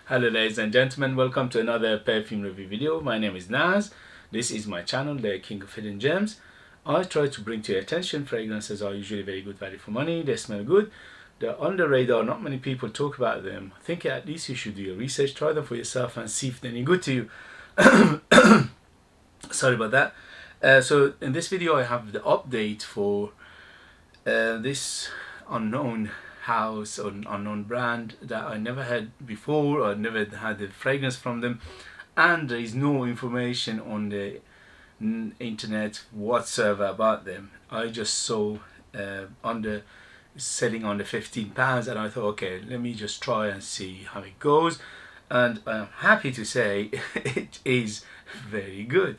Hello ladies and gentlemen, welcome to another perfume review video. My name is Naz. This is my channel, the King of Hidden Gems. I try to bring to your attention fragrances are usually very good value for money. They smell good. They're on the radar, not many people talk about them. I think at least you should do your research, try them for yourself and see if they're any good to you. Sorry about that. So in this video I have the update for this unknown house or unknown brand that I never had before, or never had the fragrance from them, and there is no information on the internet whatsoever about them. I just saw under selling under £15 and I thought, okay, let me just try and see how it goes, and I'm happy to say it is very good.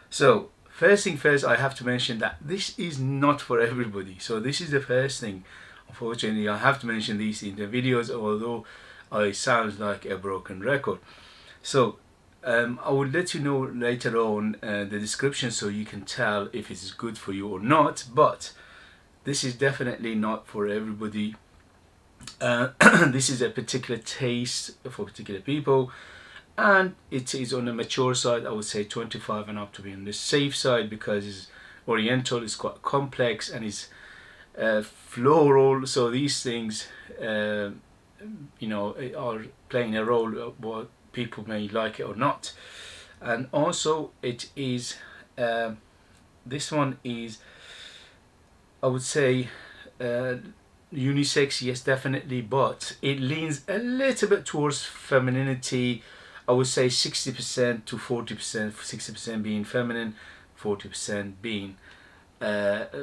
So first thing first, I have to mention that this is not for everybody. So this is the first thing. Unfortunately, I have to mention these in the videos, although I sound like a broken record. So I will let you know later on the description so you can tell if it's good for you or not. But this is definitely not for everybody. This is a particular taste for particular people, and it is on the mature side. I would say 25 and up to be on the safe side, because it's oriental, it's quite complex, and it's floral. So these things are playing a role of what people may like it or not. And also it is this one is, I would say, unisex, yes, definitely, but it leans a little bit towards femininity. I would say 60% to 40%, 60% being feminine, 40% being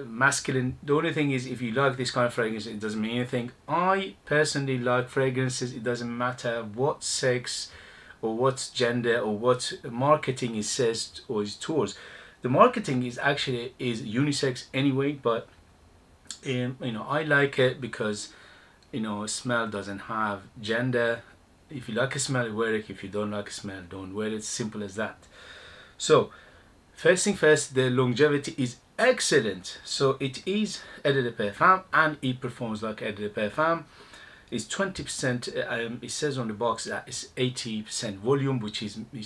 masculine. The only thing is, if you like this kind of fragrance, it doesn't mean anything. I personally like fragrances, it doesn't matter what sex or what gender or what marketing is says or is towards. The marketing is actually is unisex anyway, but I like it because smell doesn't have gender. If you like a smell, wear it. If you don't like a smell, don't wear it. Simple as that. So first thing first, the longevity is excellent. So it is Eau de Parfum and it performs like Eau de Parfum. It's 20%. It says on the box that it's 80% volume, which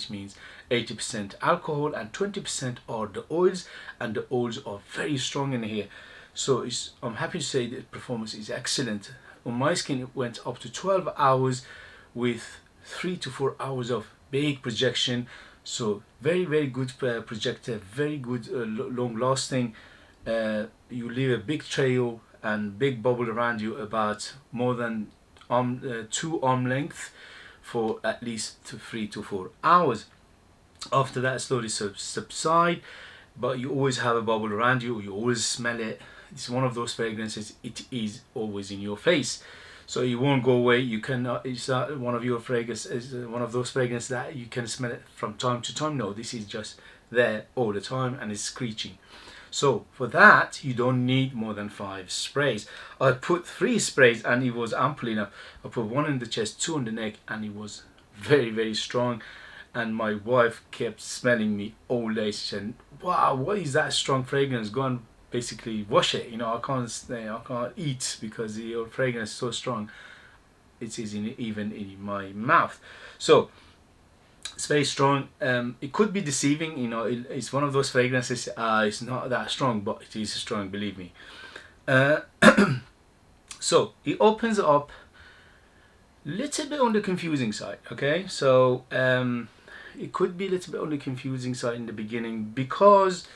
means 80% alcohol and 20% are the oils, and the oils are very strong in here. So I'm happy to say the performance is excellent. On my skin, it went up to 12 hours with 3 to 4 hours of big projection. So very good projector, very good long lasting. You leave a big trail and big bubble around you about more than 2 arm length for at least 3 to 4 hours. After that, slowly subside, but you always have a bubble around you, you always smell it. It's one of those fragrances, it is always in your face, so it won't go away. You cannot, it's not one of your fragrances, one of those fragrances that you can smell it from time to time. No, this is just there all the time and it's screeching. So for that, you don't need more than 5 sprays. I put 3 sprays and it was ample enough. I put 1 in the chest, 2 on the neck, and it was very strong. And my wife kept smelling me all day. She said, wow, what is that strong fragrance? Go and basically wash it. I can't eat because your fragrance is so strong. It is even in my mouth. So it's very strong. It could be deceiving. It's one of those fragrances. It's not that strong, but it is strong, believe me. So it opens up a little bit on the confusing side. Okay, so it could be a little bit on the confusing side in the beginning, because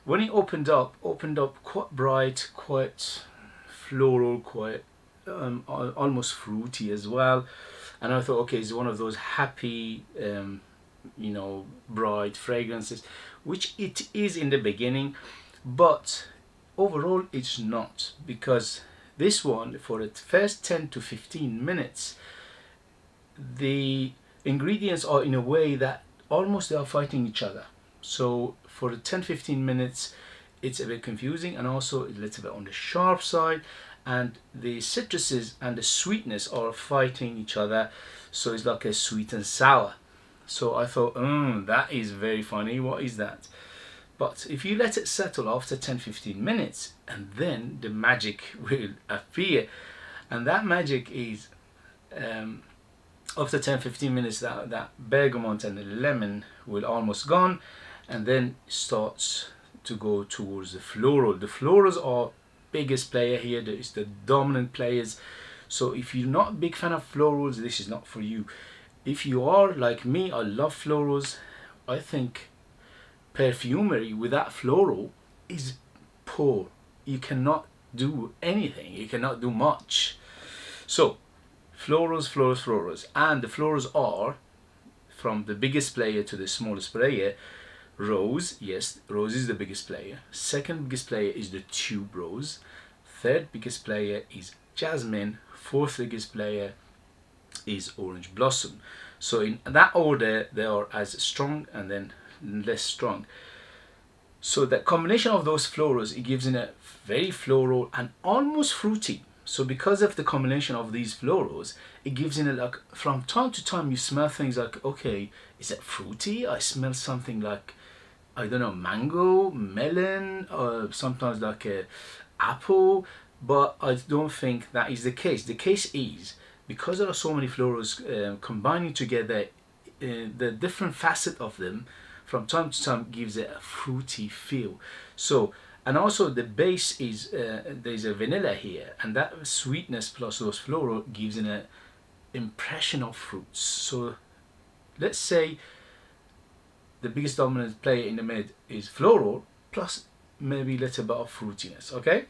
when it opened up quite bright, quite floral, quite almost fruity as well. And I thought, okay, it's one of those happy, bright fragrances, which it is in the beginning, but overall it's not, because this one, for the first 10 to 15 minutes, the ingredients are in a way that almost they are fighting each other. So for the 10-15 minutes, it's a bit confusing, and also a little bit on the sharp side, and the citruses and the sweetness are fighting each other. So it's like a sweet and sour. So I thought, that is very funny. What is that? But if you let it settle after 10-15 minutes, and then the magic will appear. And that magic is After 10-15 minutes, that bergamot and the lemon will almost gone, and then starts to go towards the floral. The florals are biggest player here. There is the dominant players. So if you're not a big fan of florals, this is not for you. If you are like me, I love florals. I think perfumery without floral is poor. You cannot do anything. You cannot do much. So florals, florals, florals, and the florals are from the biggest player to the smallest player. Rose, yes, rose is the biggest player. Second biggest player is the tuberose. Third biggest player is jasmine. Fourth biggest player is orange blossom. So in that order, they are as strong and then less strong. So the combination of those florals, it gives in a very floral and almost fruity. So because of the combination of these florals, it gives in a, like, from time to time you smell things like, okay, is it fruity? I smell something like, I don't know, mango, melon, or sometimes like a apple, but I don't think that is the case. The case is, because there are so many florals combining together, the different facet of them from time to time gives it a fruity feel. So, and also the base is, there's a vanilla here, and that sweetness plus those floral gives it an impression of fruits. So let's say the biggest dominant player in the mid is floral plus maybe a little bit of fruitiness, okay?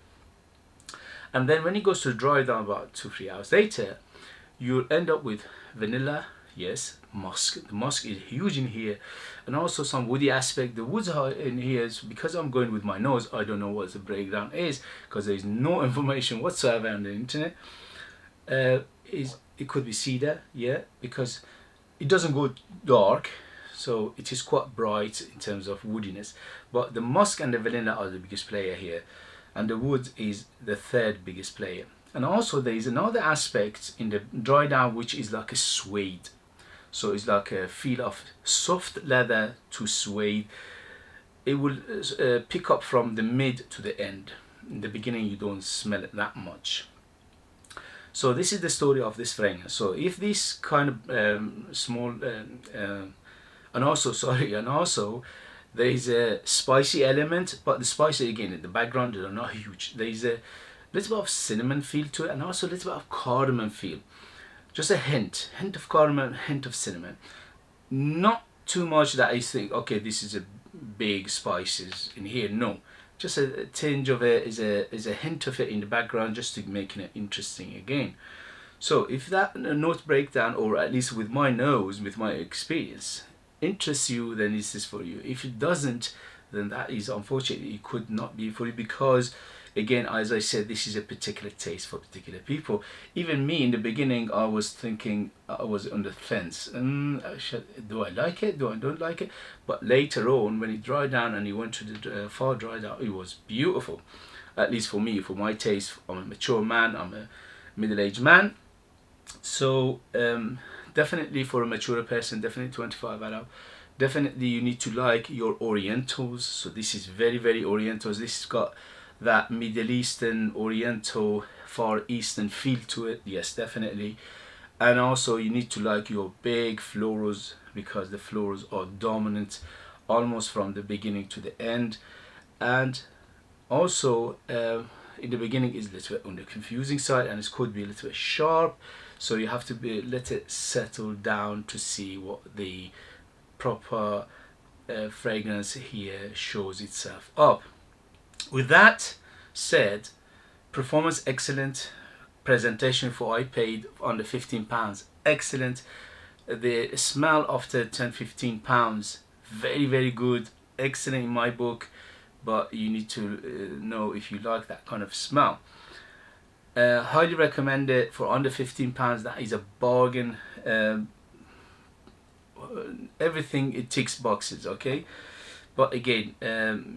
And then when it goes to dry down about 2-3 hours later, you'll end up with vanilla, yes, musk. The musk is huge in here, and also some woody aspect. The woods are in here is because I'm going with my nose. I don't know what the breakdown is because there is no information whatsoever on the internet. It could be cedar, yeah, because it doesn't go dark, so it is quite bright in terms of woodiness. But the musk and the vanilla are the biggest player here, and the wood is the third biggest player. And also there is another aspect in the dry down which is like a suede. So it's like a feel of soft leather to suede. It will pick up from the mid to the end. In the beginning you don't smell it that much. So this is the story of this fragrance. So if this kind of small and also there is a spicy element, but the spicy again in the background they are not huge. There is a little bit of cinnamon feel to it, and also a little bit of cardamom feel. Just a hint of cardamom, hint of cinnamon. Not too much that I think, okay, this is a big spices in here. No, just a tinge of it is a hint of it in the background, just to making it interesting again. So if that note breakdown, or at least with my nose, with my experience, interests you, then this is for you. If it doesn't, then that is unfortunately it could not be for you, because again, as I said, this is a particular taste for particular people. Even me in the beginning, I was thinking, I was on the fence, do I like it, do I don't like it? But later on, when it dried down and it went to the far dry down, it was beautiful. At least for me, for my taste. I'm a mature man, I'm a middle-aged man, so definitely for a mature person, definitely 25 and up. Definitely you need to like your orientals. So this is very, very orientals. This has got that Middle Eastern, Oriental, Far Eastern feel to it. Yes, definitely. And also you need to like your big florals, because the florals are dominant almost from the beginning to the end. And also in the beginning is a little bit on the confusing side, and it could be a little bit sharp, so you have to let it settle down to see what the proper fragrance here shows itself up. With that said, performance excellent, presentation for I paid under £15 excellent, the smell after 10-15 pounds very, very good, excellent in my book. But you need to know if you like that kind of smell. Highly recommend it for under £15. That is a bargain. Everything, it ticks boxes, okay? But again,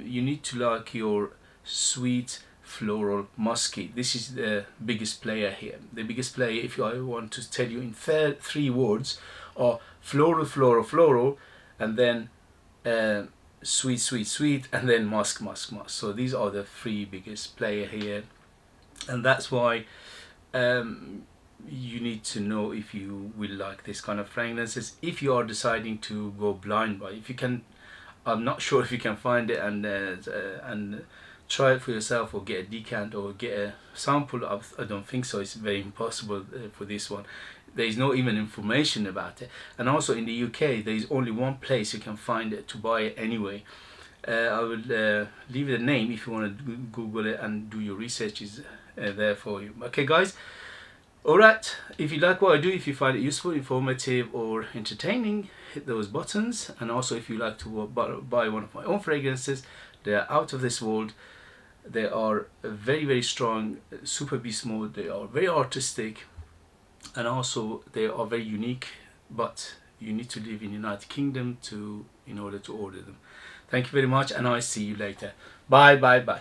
you need to like your sweet floral musky. This is the biggest player here. The biggest player, if I want to tell you in 3 words, are floral, floral, floral, and then sweet, sweet, sweet, and then musk, musk, musk. So these are the 3 biggest player here, and that's why you need to know if you will like this kind of fragrances. If you are deciding to go blind buy, if you can, I'm not sure if you can find it and try it for yourself, or get a decant or get a sample of. I don't think so. It's very impossible for this one. There is no even information about it. And also in the UK, there is only one place you can find it to buy it anyway. I will leave the name if you want to Google it and do your research. Is there for you. Okay, guys. Alright, if you like what I do, if you find it useful, informative or entertaining, hit those buttons. And also if you like to buy one of my own fragrances, they are out of this world. They are very, very strong, super beast mode. They are very artistic, and also they are very unique, but you need to live in the United Kingdom in order to order them. Thank you very much, and I'll see you later. Bye, bye, bye.